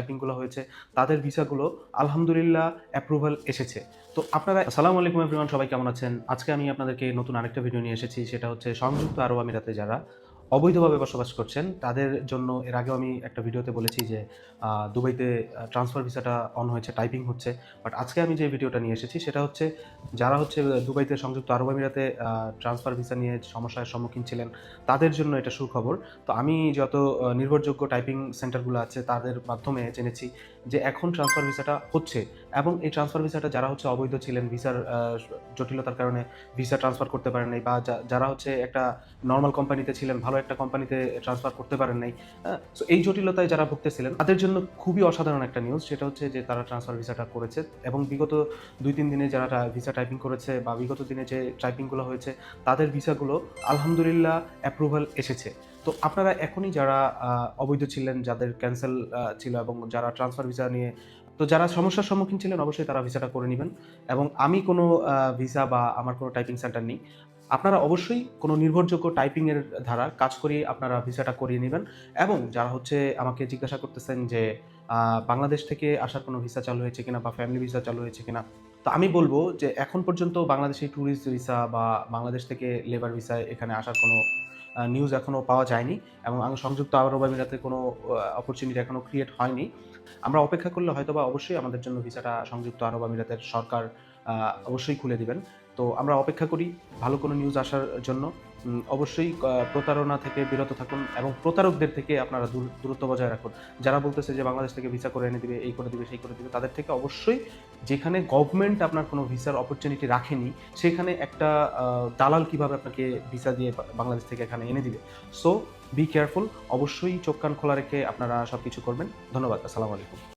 টাইপিংগুলো হয়েছে তাদের ভিসাগুলো আলহামদুলিল্লাহ অ্যাপ্রুভাল এসেছে। তো আপনারা আসসালামু আলাইকুম এভরিওয়ান, সবাই কেমন আছেন? আজকে আমি আপনাদেরকে নতুন আরেকটা ভিডিও নিয়ে এসেছি। সেটা হচ্ছে সংযুক্ত আরব আমিরাতে যারা অবৈধভাবে বসবাস করছেন তাদের জন্য। এর আগেও আমি একটা ভিডিওতে বলেছি যে দুবাইতে ট্রান্সফার ভিসাটা অন হয়েছে, টাইপিং হচ্ছে। বাট আজকে আমি যে ভিডিওটা নিয়ে এসেছি সেটা হচ্ছে যারা হচ্ছে দুবাইতে সংযুক্ত আরব আমিরাতে ট্রান্সফার ভিসা নিয়ে সমস্যার সম্মুখীন ছিলেন তাদের জন্য এটা সুখবর। তো আমি যত নির্ভরযোগ্য টাইপিং সেন্টারগুলো আছে তাদের মাধ্যমে জেনেছি যে এখন ট্রান্সফার ভিসাটা হচ্ছে, এবং এই ট্রান্সফার ভিসাটা যারা হচ্ছে অবৈধ ছিলেন, ভিসার জটিলতার কারণে ভিসা ট্রান্সফার করতে পারেন নাই, বা যারা হচ্ছে একটা নর্মাল কোম্পানিতে ছিলেন, ভালো একটা কোম্পানিতে ট্রান্সফার করতে পারেন নাই, সো এই জটিলতায় যারা ভুগতেছিলেন তাদের জন্য খুবই অসাধারণ একটা নিউজ। সেটা হচ্ছে যে তারা ট্রান্সফার ভিসাটা করেছে, এবং বিগত 2-3 দিনে যারা ভিসা টাইপিং করেছে বা বিগত দিনে যে টাইপিংগুলো হয়েছে তাদের ভিসাগুলো আলহামদুলিল্লাহ অ্যাপ্রুভাল এসেছে। তো আপনারা এখনই যারা অবৈধ ছিলেন, যাদের ক্যান্সেল ছিল, এবং যারা ট্রান্সফার ভিসা নিয়ে, তো যারা সমস্যার সম্মুখীন ছিলেন অবশ্যই তারা ভিসাটা করে নেবেন। এবং আমি কোনো ভিসা বা আমার কোনো টাইপিং সেন্টার নেই, আপনারা অবশ্যই কোনো নির্ভরযোগ্য টাইপিংয়ের ধারা কাজ করিয়ে আপনারা ভিসাটা করিয়ে নেবেন। এবং যারা হচ্ছে আমাকে জিজ্ঞাসা করতেছেন যে বাংলাদেশ থেকে আসার কোনো ভিসা চালু হয়েছে কিনা বা ফ্যামিলি ভিসা চালু হয়েছে কিনা, তো আমি বলবো যে এখন পর্যন্ত বাংলাদেশি ট্যুরিস্ট ভিসা বা বাংলাদেশ থেকে লেবার ভিসায় এখানে আসার কোনো নিউজ এখনও পাওয়া যায়নি, এবং সংযুক্ত আরব আমিরাতে কোনো অপরচুনিটি এখনও ক্রিয়েট হয়নি। আমরা অপেক্ষা করলে হয়তোবা অবশ্যই আমাদের জন্য ভিসাটা সংযুক্ত আরব আমিরাতের সরকার অবশ্যই খুলে দিবেন। তো আমরা অপেক্ষা করি ভালো কোনো নিউজ আসার জন্য। অবশ্যই প্রতারণা থেকে বিরত থাকুন, এবং প্রতারকদের থেকে আপনারা দূরত্ব বজায় রাখুন। যারা বলতেছে যে বাংলাদেশ থেকে ভিসা করে এনে দিবে, এই করে দিবে, সেই করে দিবে, তাদের থেকে অবশ্যই, যেখানে গভর্নমেন্ট আপনার কোনো ভিসার অপরচুনিটি রাখেনি সেখানে একটা দালাল কিভাবে আপনাকে ভিসা দিয়ে বাংলাদেশ থেকে এখানে এনে দিবে। সো বি কেয়ারফুল, অবশ্যই চোখ কান খোলা রেখে আপনারা সব কিছু করবেন। ধন্যবাদ। আসসালামু আলাইকুম।